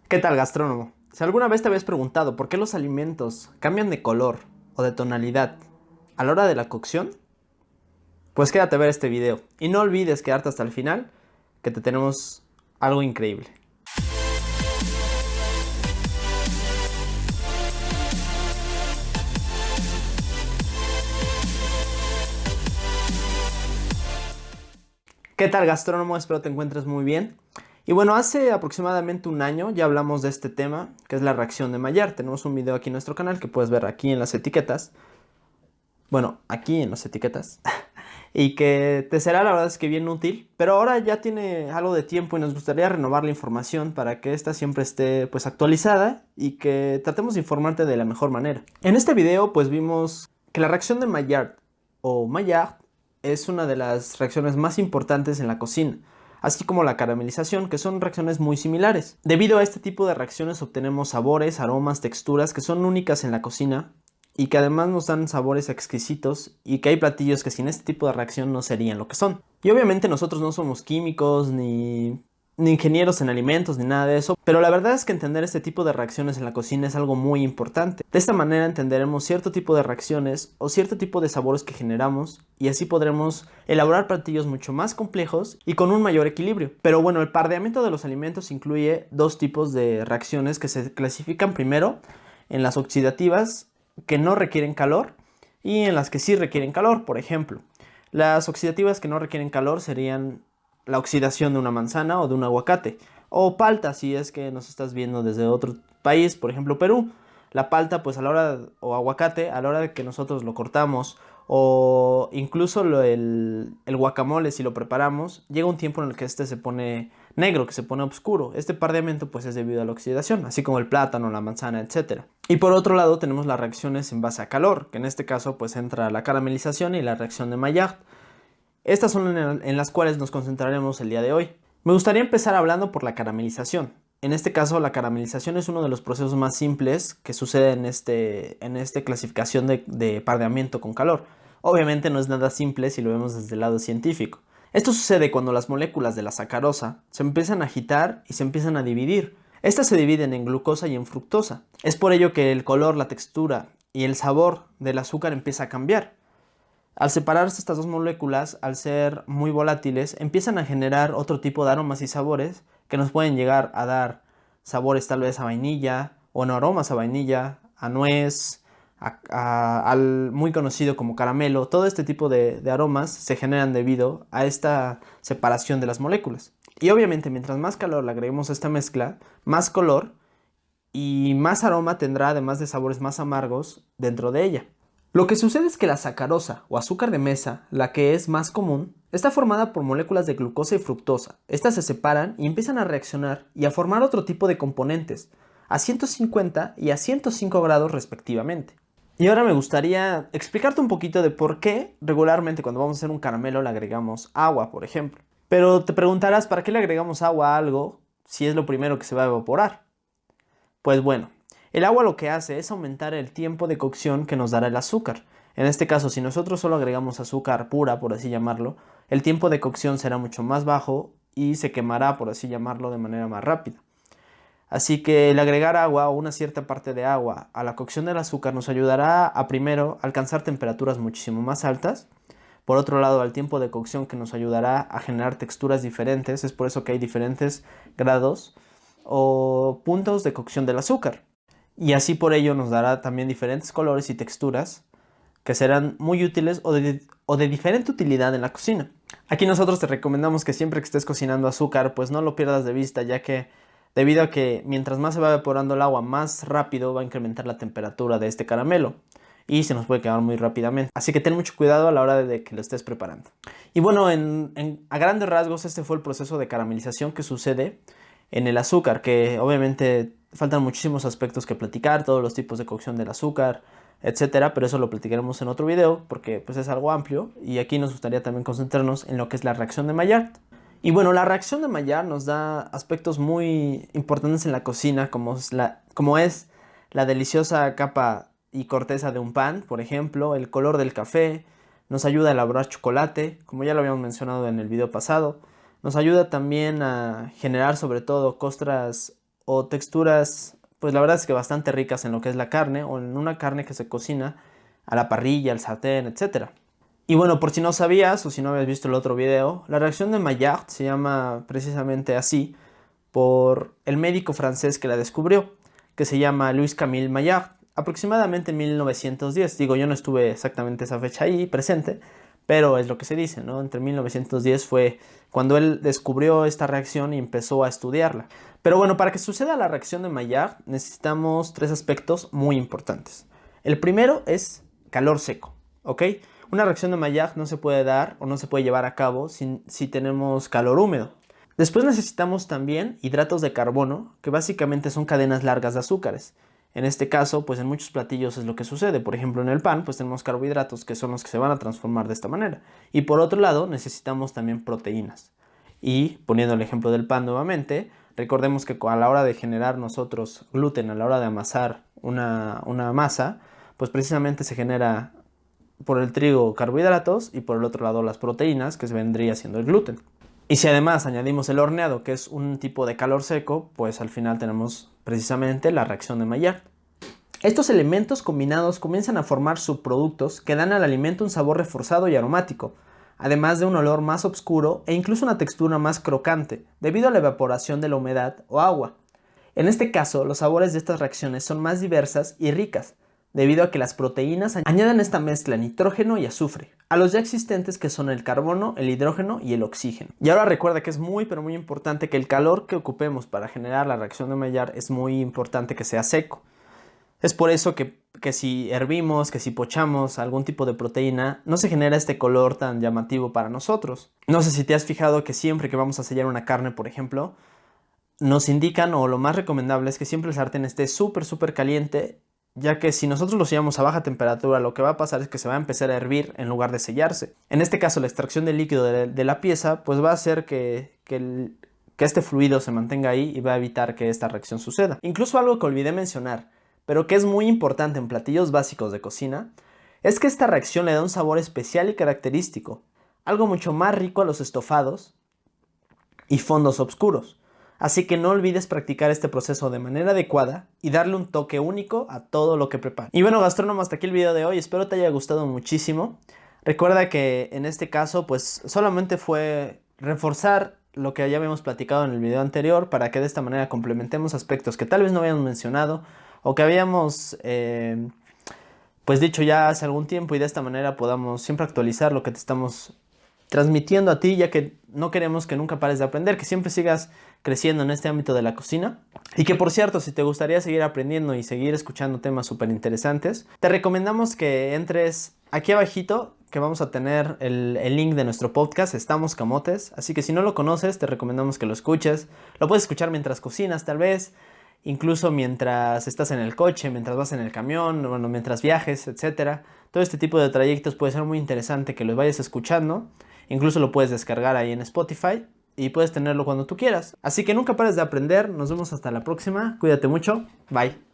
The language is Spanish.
¿Qué tal, gastrónomo? Si alguna vez te habías preguntado por qué los alimentos cambian de color o de tonalidad a la hora de la cocción, pues quédate a ver este video. Y no olvides quedarte hasta el final, que te tenemos algo increíble. ¿Qué tal, gastrónomo? Espero te encuentres muy bien. Y bueno, hace aproximadamente un año ya hablamos de este tema, que es la reacción de Maillard. Tenemos un video aquí en nuestro canal que puedes ver aquí en las etiquetas. Bueno, aquí en las etiquetas. Y que te será la verdad es que bien útil, pero ahora ya tiene algo de tiempo y nos gustaría renovar la información para que esta siempre esté pues actualizada y que tratemos de informarte de la mejor manera. En este video pues vimos que la reacción de Maillard o Maillard es una de las reacciones más importantes en la cocina, así como la caramelización, que son reacciones muy similares. Debido a este tipo de reacciones obtenemos sabores, aromas, texturas que son únicas en la cocina y que además nos dan sabores exquisitos y que hay platillos que sin este tipo de reacción no serían lo que son. Y obviamente nosotros no somos químicos ni ingenieros en alimentos ni nada de eso, pero la verdad es que entender este tipo de reacciones en la cocina es algo muy importante. De esta manera entenderemos cierto tipo de reacciones o cierto tipo de sabores que generamos y así podremos elaborar platillos mucho más complejos y con un mayor equilibrio. Pero bueno, el pardeamiento de los alimentos incluye dos tipos de reacciones que se clasifican primero en las oxidativas, que no requieren calor, y en las que sí requieren calor. Por ejemplo, las oxidativas que no requieren calor serían la oxidación de una manzana o de un aguacate, o palta si es que nos estás viendo desde otro país, por ejemplo Perú. La palta, pues a la hora, o aguacate, a la hora de que nosotros lo cortamos, o incluso el guacamole, si lo preparamos, llega un tiempo en el que este se pone negro, que se pone oscuro. Este pardeamiento pues es debido a la oxidación, así como el plátano, la manzana, etcétera. Y por otro lado tenemos las reacciones en base a calor, que en este caso pues entra la caramelización y la reacción de Maillard. Estas son en las cuales nos concentraremos el día de hoy. Me gustaría empezar hablando por la caramelización. En este caso, la caramelización es uno de los procesos más simples que sucede en esta clasificación de pardeamiento con calor. Obviamente no es nada simple si lo vemos desde el lado científico. Esto sucede cuando las moléculas de la sacarosa se empiezan a agitar y se empiezan a dividir. Estas se dividen en glucosa y en fructosa. Es por ello que el color, la textura y el sabor del azúcar empieza a cambiar. Al separarse estas dos moléculas, al ser muy volátiles, empiezan a generar otro tipo de aromas y sabores que nos pueden llegar a dar sabores tal vez a vainilla, o no, aromas a vainilla, a nuez, al muy conocido como caramelo. Todo este tipo de aromas se generan debido a esta separación de las moléculas. Y obviamente mientras más calor le agreguemos a esta mezcla, más color y más aroma tendrá, además de sabores más amargos dentro de ella. Lo que sucede es que la sacarosa o azúcar de mesa, la que es más común, está formada por moléculas de glucosa y fructosa. Estas se separan y empiezan a reaccionar y a formar otro tipo de componentes, a 150 y a 105 grados respectivamente. Y ahora me gustaría explicarte un poquito de por qué regularmente cuando vamos a hacer un caramelo le agregamos agua, por ejemplo. Pero te preguntarás, ¿para qué le agregamos agua a algo si es lo primero que se va a evaporar? Pues bueno, el agua lo que hace es aumentar el tiempo de cocción que nos dará el azúcar. En este caso, si nosotros solo agregamos azúcar pura, por así llamarlo, el tiempo de cocción será mucho más bajo y se quemará, por así llamarlo, de manera más rápida. Así que el agregar agua o una cierta parte de agua a la cocción del azúcar nos ayudará a primero alcanzar temperaturas muchísimo más altas. Por otro lado, al tiempo de cocción que nos ayudará a generar texturas diferentes, es por eso que hay diferentes grados o puntos de cocción del azúcar. Y así por ello nos dará también diferentes colores y texturas que serán muy útiles o de diferente utilidad en la cocina. Aquí nosotros te recomendamos que siempre que estés cocinando azúcar, pues no lo pierdas de vista, ya que debido a que mientras más se va evaporando el agua, más rápido va a incrementar la temperatura de este caramelo y se nos puede quemar muy rápidamente. Así que ten mucho cuidado a la hora de que lo estés preparando. Y bueno, a grandes rasgos este fue el proceso de caramelización que sucede en el azúcar, que obviamente faltan muchísimos aspectos que platicar, todos los tipos de cocción del azúcar, etcétera, pero eso lo platicaremos en otro video porque pues es algo amplio y aquí nos gustaría también concentrarnos en lo que es la reacción de Maillard. Y bueno, la reacción de Maillard nos da aspectos muy importantes en la cocina, como es la deliciosa capa y corteza de un pan, por ejemplo, el color del café, nos ayuda a elaborar chocolate, como ya lo habíamos mencionado en el video pasado. Nos ayuda también a generar sobre todo costras o texturas, pues la verdad es que bastante ricas en lo que es la carne o en una carne que se cocina a la parrilla, al sartén, etc. Y bueno, por si no sabías o si no habías visto el otro video, la reacción de Maillard se llama precisamente así por el médico francés que la descubrió, que se llama Louis Camille Maillard, aproximadamente en 1910. Digo, yo no estuve exactamente esa fecha ahí presente, pero es lo que se dice, ¿no? Entre 1910 fue cuando él descubrió esta reacción y empezó a estudiarla. Pero bueno, para que suceda la reacción de Maillard necesitamos tres aspectos muy importantes. El primero es calor seco, ¿ok? Una reacción de Maillard no se puede dar o no se puede llevar a cabo si tenemos calor húmedo. Después necesitamos también hidratos de carbono, que básicamente son cadenas largas de azúcares. En este caso, pues en muchos platillos es lo que sucede. Por ejemplo, en el pan, pues tenemos carbohidratos que son los que se van a transformar de esta manera. Y por otro lado, necesitamos también proteínas. Y poniendo el ejemplo del pan nuevamente, recordemos que a la hora de generar nosotros gluten, a la hora de amasar una masa, pues precisamente se genera por el trigo carbohidratos y por el otro lado las proteínas, que vendría siendo el gluten. Y si además añadimos el horneado, que es un tipo de calor seco, pues al final tenemos precisamente la reacción de Maillard. Estos elementos combinados comienzan a formar subproductos que dan al alimento un sabor reforzado y aromático, además de un olor más oscuro e incluso una textura más crocante, debido a la evaporación de la humedad o agua. En este caso, los sabores de estas reacciones son más diversas y ricas, debido a que las proteínas añaden esta mezcla nitrógeno y azufre, a los ya existentes que son el carbono, el hidrógeno y el oxígeno. Y ahora recuerda que es muy pero muy importante que el calor que ocupemos para generar la reacción de Maillard es muy importante que sea seco. Es por eso que si hervimos, que si pochamos algún tipo de proteína, no se genera este color tan llamativo para nosotros. No sé si te has fijado que siempre que vamos a sellar una carne, por ejemplo, nos indican, o lo más recomendable es que siempre el sartén esté súper caliente, ya que si nosotros lo sellamos a baja temperatura, lo que va a pasar es que se va a empezar a hervir en lugar de sellarse. En este caso, la extracción del líquido de la pieza pues va a hacer que este fluido se mantenga ahí y va a evitar que esta reacción suceda. Incluso algo que olvidé mencionar, pero que es muy importante en platillos básicos de cocina, es que esta reacción le da un sabor especial y característico, algo mucho más rico a los estofados y fondos oscuros. Así que no olvides practicar este proceso de manera adecuada y darle un toque único a todo lo que prepares. Y bueno, gastrónomo, hasta aquí el video de hoy. Espero te haya gustado muchísimo. Recuerda que en este caso, pues solamente fue reforzar lo que ya habíamos platicado en el video anterior para que de esta manera complementemos aspectos que tal vez no habíamos mencionado o que habíamos pues dicho ya hace algún tiempo, y de esta manera podamos siempre actualizar lo que te estamos transmitiendo a ti, ya que no queremos que nunca pares de aprender, que siempre sigas creciendo en este ámbito de la cocina. Y que por cierto, si te gustaría seguir aprendiendo y seguir escuchando temas súper interesantes, te recomendamos que entres aquí abajito, que vamos a tener el link de nuestro podcast, Estamos Camotes. Así que si no lo conoces, te recomendamos que lo escuches. Lo puedes escuchar mientras cocinas, tal vez, incluso mientras estás en el coche, mientras vas en el camión, bueno, mientras viajes, etc. Todo este tipo de trayectos puede ser muy interesante que los vayas escuchando. Incluso lo puedes descargar ahí en Spotify y puedes tenerlo cuando tú quieras. Así que nunca pares de aprender. Nos vemos hasta la próxima. Cuídate mucho. Bye.